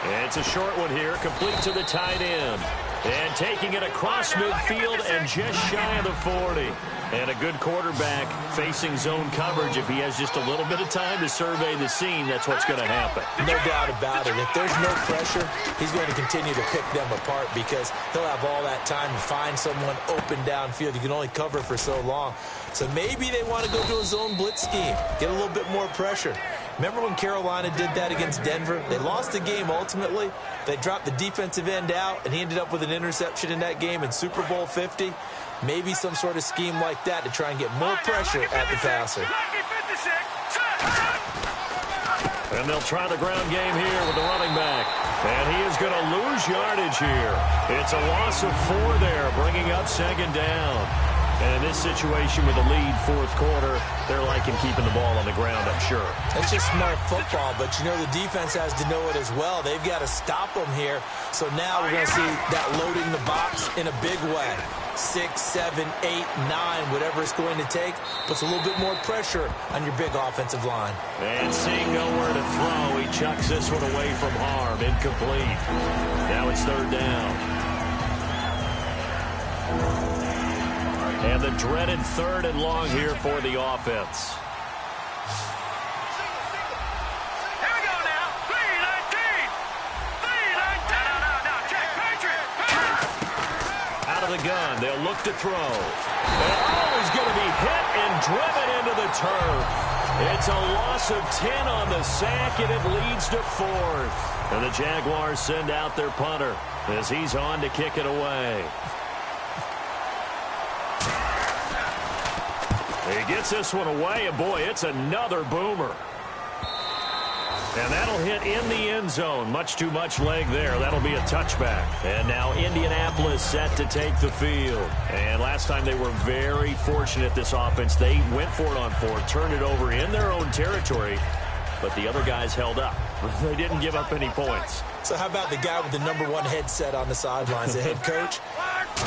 And it's a short one here, complete to the tight end. And taking it across midfield and just shy of the 40. And a good quarterback facing zone coverage. If he has just a little bit of time to survey the scene, that's what's going to happen. No doubt about it. If there's no pressure, he's going to continue to pick them apart because he'll have all that time to find someone open downfield. You can only cover for so long. So maybe they want to go to a zone blitz scheme, get a little bit more pressure. Remember when Carolina did that against Denver? They lost the game ultimately. They dropped the defensive end out, and he ended up with an interception in that game in Super Bowl 50. Maybe some sort of scheme like that to try and get more pressure at the passer. And they'll try the ground game here with the running back. And he is going to lose yardage here. It's a loss of 4 there, bringing up second down. And in this situation with the lead fourth quarter, they're liking keeping the ball on the ground, I'm sure. That's just smart football, but you know the defense has to know it as well. They've got to stop them here. So now we're going to see that loading the box in a big way. 6, 7, 8, 9, whatever it's going to take, puts a little bit more pressure on your big offensive line. And seeing nowhere to throw, he chucks this one away from harm, incomplete. Now it's third down. And the dreaded third and long here for the offense. Here we go now. 3-19. 3-19. Check, Patriot. Out of the gun, they'll look to throw. And he's going to be hit and driven into the turf. It's a loss of 10 on the sack, and it leads to fourth. And the Jaguars send out their punter as he's on to kick it away. He gets this one away, and boy, it's another boomer. And that'll hit in the end zone. Much too much leg there. That'll be a touchback. And now Indianapolis set to take the field. And last time they were very fortunate, this offense. They went for it on 4, turned it over in their own territory, but the other guys held up. They didn't give up any points. So how about the guy with the #1 headset on the sidelines, the head coach?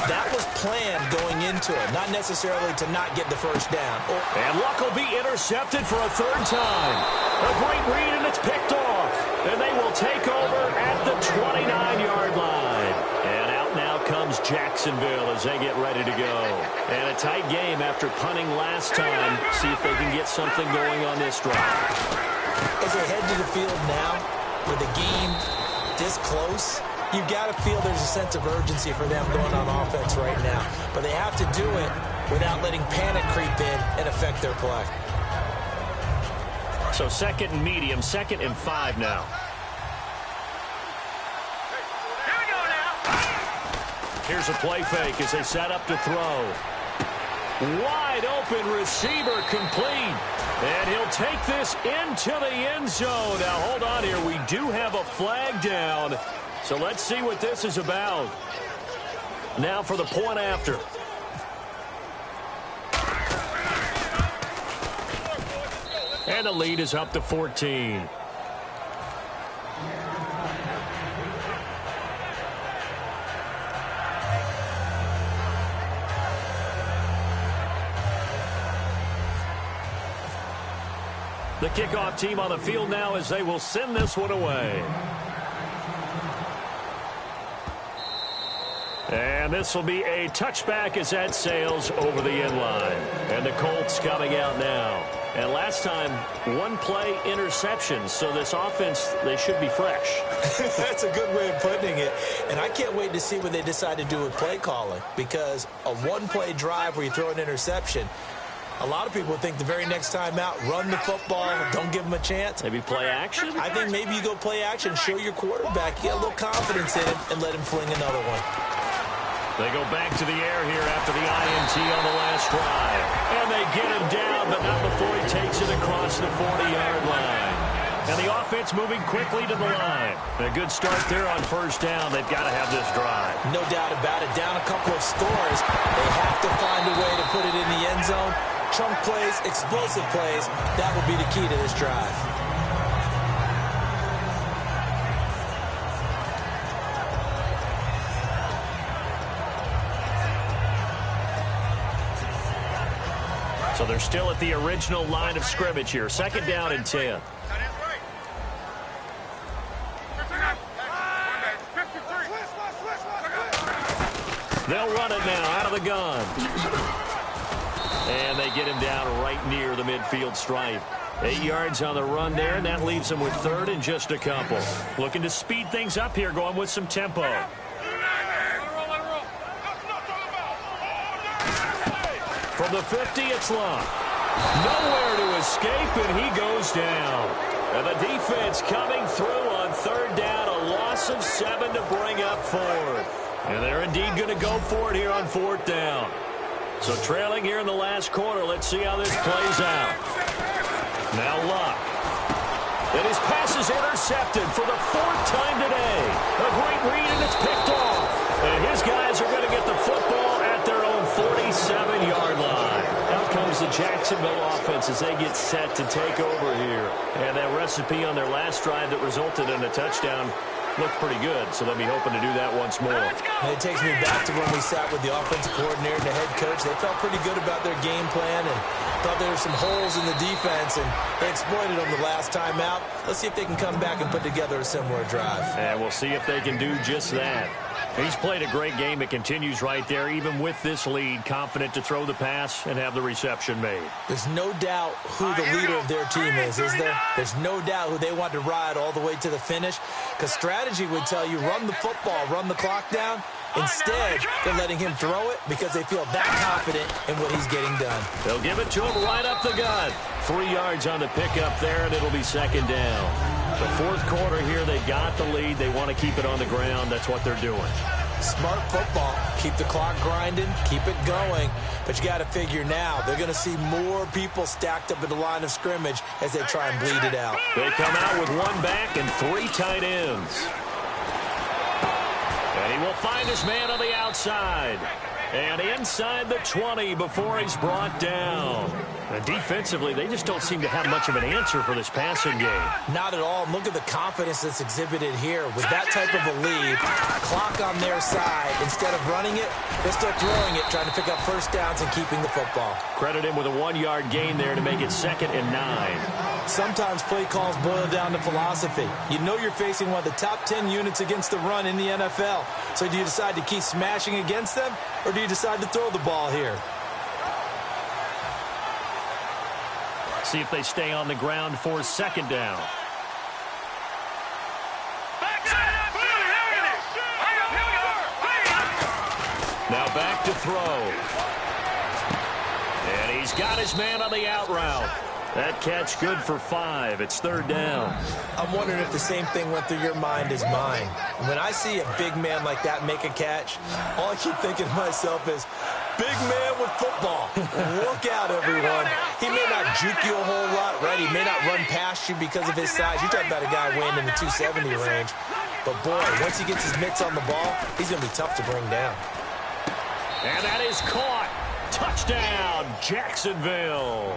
That was planned going into it, not necessarily to not get the first down. And Luck will be intercepted for a third time. A great read, and it's picked off. And they will take over at the 29-yard line. And out now comes Jacksonville as they get ready to go. And a tight game after punting last time. See if they can get something going on this drive. As they head to the field now, with the game this close, you've got to feel there's a sense of urgency for them going on offense right now. But they have to do it without letting panic creep in and affect their play. So 2nd and medium, 2nd and 5 now. Here's a play fake as they set up to throw. Wide open receiver complete. And he'll take this into the end zone. Now, hold on here. We do have a flag down. So let's see what this is about. Now for the point after. And the lead is up to 14. The kickoff team on the field now as they will send this one away. And this will be a touchback as that sails over the end line. And the Colts coming out now. And last time, one play interception. So this offense, they should be fresh. That's a good way of putting it. And I can't wait to see what they decide to do with play calling. Because a one-play drive where you throw an interception, a lot of people think the very next time out, run the football, don't give them a chance. Maybe play action? I think maybe you go play action, show your quarterback, get a little confidence in him, and let him fling another one. They go back to the air here after the INT on the last drive. And they get him down, but not before he takes it across the 40-yard line. And the offense moving quickly to the line. A good start there on first down. They've got to have this drive. No doubt about it. Down a couple of scores. They have to find a way to put it in the end zone. Chunk plays, explosive plays. That will be the key to this drive. So they're still at the original line of scrimmage here. 2nd down and 10. They'll run it now out of the gun. And they get him down right near the midfield stripe. 8 yards on the run there, and that leaves them with 3rd and just a couple. Looking to speed things up here, going with some tempo. From the 50, it's Long. Nowhere to escape, and he goes down. And the defense coming through on 3rd down, a loss of 7 to bring up 4th. And they're indeed going to go for it here on 4th down. So trailing here in the last quarter, let's see how this plays out. Now Luck. And his pass is intercepted for the 4th time today. A great read, and it's picked off. And his guys are going to get the football at their own 47-yard line. Out comes the Jacksonville offense as they get set to take over here. And that recipe on their last drive that resulted in a touchdown looked pretty good, so they'll be hoping to do that once more. And it takes me back to when we sat with the offensive coordinator and the head coach. They felt pretty good about their game plan and thought there were some holes in the defense, and they exploited them the last time out. Let's see if they can come back and put together a similar drive. And we'll see if they can do just that. He's played a great game. It continues right there, even with this lead, confident to throw the pass and have the reception made. There's no doubt who the leader of their team is there? There's no doubt who they want to ride all the way to the finish, because strategy would tell you run the football, run the clock down. Instead, they're letting him throw it because they feel that confident in what he's getting done. They'll give it to him right up the gut. 3 yards on the pickup there, and it'll be 2nd down. The 4th quarter here, they got the lead. They want to keep it on the ground. That's what they're doing. Smart football. Keep the clock grinding. Keep it going. But you got to figure now, they're going to see more people stacked up at the line of scrimmage as they try and bleed it out. They come out with 1 back and 3 tight ends. And he will find his man on the outside. And inside the 20 before he's brought down. And defensively, they just don't seem to have much of an answer for this passing game. Not at all. Look at the confidence that's exhibited here. With that type of a lead, clock on their side, instead of running it, they're still throwing it, trying to pick up first downs and keeping the football. Credit him with a 1-yard gain there to make it 2nd and 9. Sometimes play calls boil down to philosophy. You know you're facing one of the top 10 units against the run in the NFL. So do you decide to keep smashing against them, or do you decide to throw the ball here? See if they stay on the ground for 2nd down. Now back to throw. And he's got his man on the out route. That catch good for 5. It's 3rd down. I'm wondering if the same thing went through your mind as mine. When I see a big man like that make a catch, all I keep thinking to myself is, big man with football. Look out, everyone. He may not juke you a whole lot, right? He may not run past you because of his size. You're talking about a guy weighing in the 270 range. But, boy, once he gets his mitts on the ball, he's going to be tough to bring down. And that is caught. Touchdown, Jacksonville.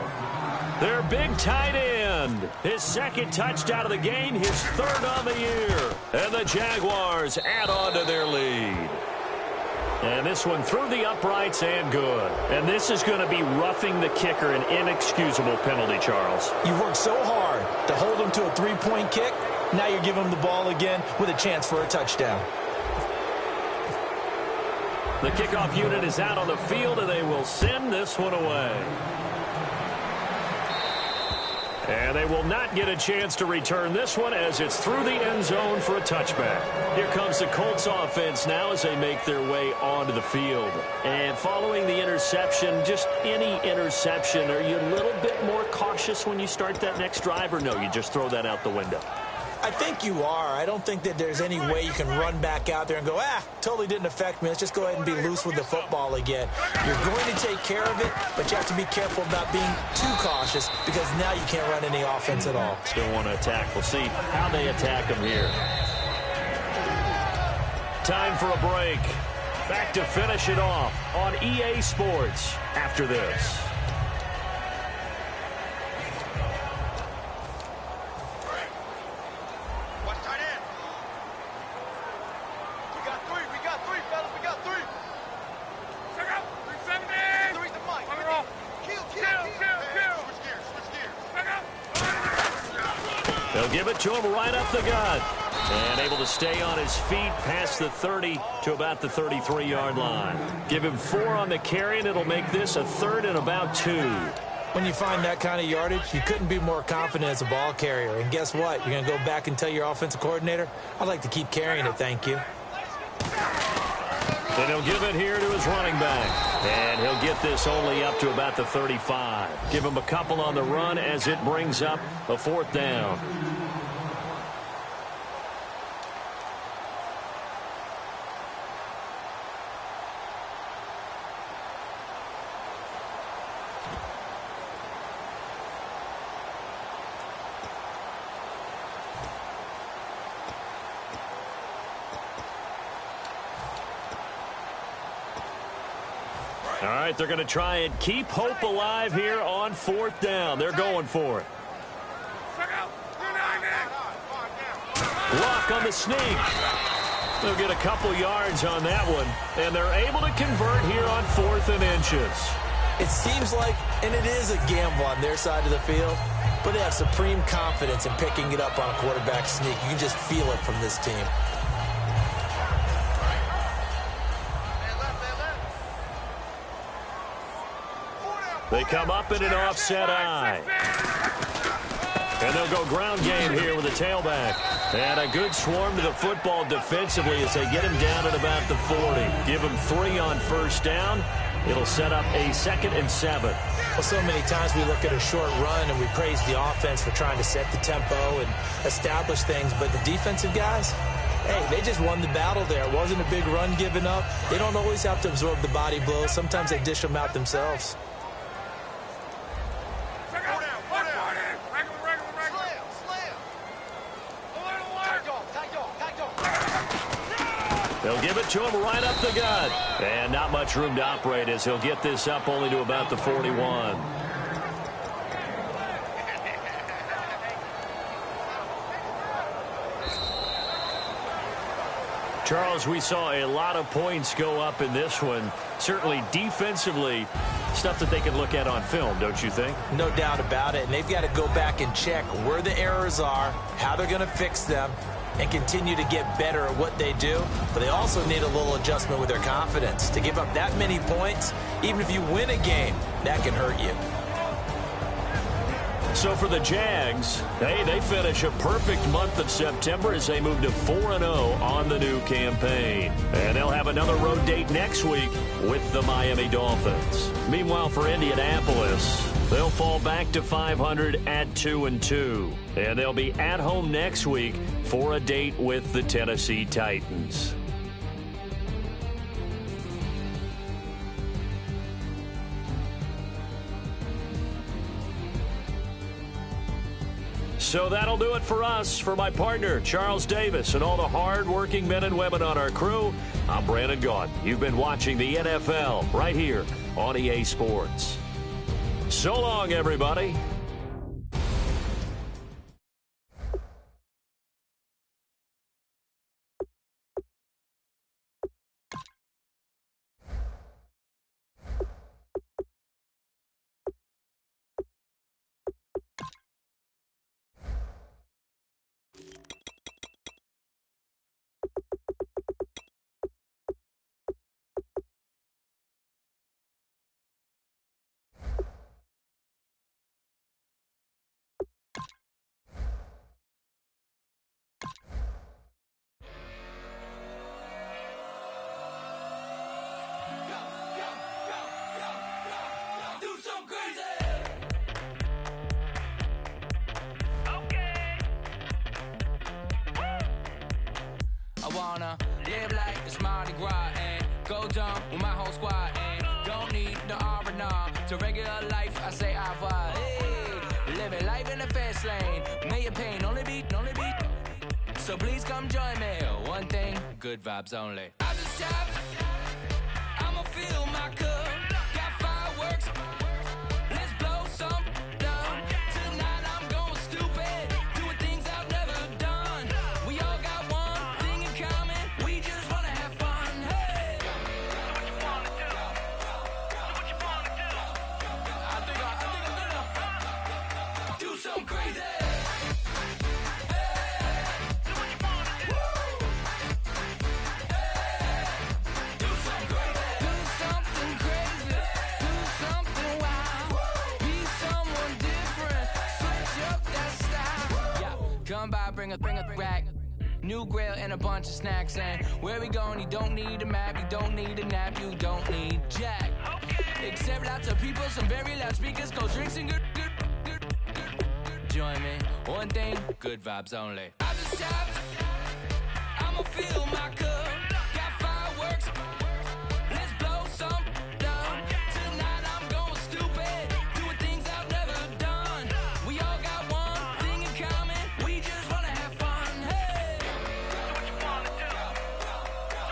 Their big tight end. His 2nd touchdown of the game, his 3rd on the year. And the Jaguars add on to their lead. And this one through the uprights and good. And this is going to be roughing the kicker, an inexcusable penalty, Charles. You've worked so hard to hold him to a 3-point kick. Now you're giving him the ball again with a chance for a touchdown. The kickoff unit is out on the field, and they will send this one away. And they will not get a chance to return this one as it's through the end zone for a touchback. Here comes the Colts offense now as they make their way onto the field. And following the interception, just any interception, are you a little bit more cautious when you start that next drive, or no, you just throw that out the window? I think you are. I don't think that there's any way you can run back out there and go, totally didn't affect me. Let's just go ahead and be loose with the football again. You're going to take care of it, but you have to be careful about being too cautious because now you can't run any offense at all. Still want to attack. We'll see how they attack them here. Time for a break. Back to finish it off on EA Sports after this. They'll give it to him right up the gut. And able to stay on his feet past the 30 to about the 33-yard line. Give him 4 on the carry, and it'll make this a 3rd and about 2. When you find that kind of yardage, you couldn't be more confident as a ball carrier. And guess what? You're going to go back and tell your offensive coordinator, I'd like to keep carrying it, thank you. And he'll give it here to his running back. And he'll get this only up to about the 35. Give him a couple on the run as it brings up a 4th down. All right, they're going to try and keep hope alive here on 4th down. They're going for it. Luck on the sneak. They'll get a couple yards on that one, and they're able to convert here on 4th and inches. It seems like, and it is a gamble on their side of the field, but they have supreme confidence in picking it up on a quarterback sneak. You can just feel it from this team. They come up in an offset eye. And they'll go ground game here with a tailback. And a good swarm to the football defensively as they get him down at about the 40. Give him 3 on 1st down. It'll set up a 2nd and 7. Well, so many times we look at a short run and we praise the offense for trying to set the tempo and establish things. But the defensive guys, hey, they just won the battle there. It wasn't a big run given up. They don't always have to absorb the body blows. Sometimes they dish them out themselves. They'll give it to him right up the gut. And not much room to operate as he'll get this up only to about the 41. Charles, we saw a lot of points go up in this one. Certainly defensively, stuff that they can look at on film, don't you think? No doubt about it. And they've got to go back and check where the errors are, how they're going to fix them, and continue to get better at what they do. But they also need a little adjustment with their confidence. To give up that many points, even if you win a game, that can hurt you. So for the Jags, hey, they finish a perfect month of September as they move to 4-0 on the new campaign. And they'll have another road date next week with the Miami Dolphins. Meanwhile, for Indianapolis, They'll fall back to 500 at 2-2. And they'll be at home next week for a date with the Tennessee Titans. So that'll do it for us. For my partner, Charles Davis, and all the hard-working men and women on our crew, I'm Brandon Gaudin. You've been watching the NFL right here on EA Sports. So long, everybody. Wanna live like it's Mardi Gras and go dumb with my whole squad and don't need no R&R to regular life. I say au revoir. Hey, living life in the fast lane, million pain, only beat. So please come join me. One thing, good vibes only. I just tapped. I'ma fill my cup. Got fireworks. Let's blow some down. Tonight I'm going stupid, doing things I've never done. We all got one thing in common. We just wanna have fun. Hey, do what you wanna do. Do what you wanna do. I think I'm gonna do something crazy. Come by, bring a rack, new grill and a bunch of snacks. And where we going, you don't need a map, you don't need a nap, you don't need jack. Okay. Except lots of people, some very loud speakers, cold drinks and good. Join me, one thing, good vibes only. I just tapped, I'ma fill my cup. Got fireworks, let's blow some down. Tonight I'm going stupid, doing things I've never done. We all got one thing in common. We just wanna have fun. Hey, do what you wanna do.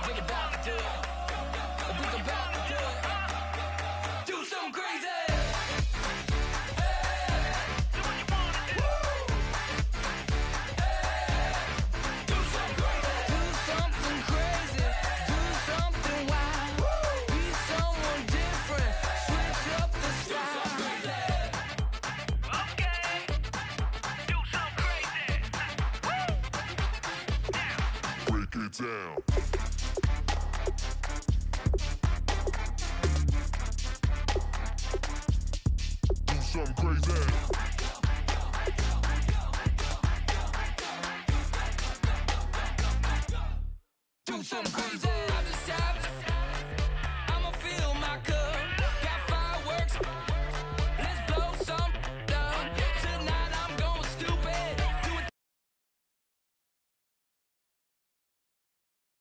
We're about to do it. We're about to do it. Do something crazy. Hey, do what you wanna do. Hey, do something crazy. Do something crazy. Do something wild. Be someone different. Switch up the style. Okay, do something crazy. Break it down. Do something crazy. Do something crazy.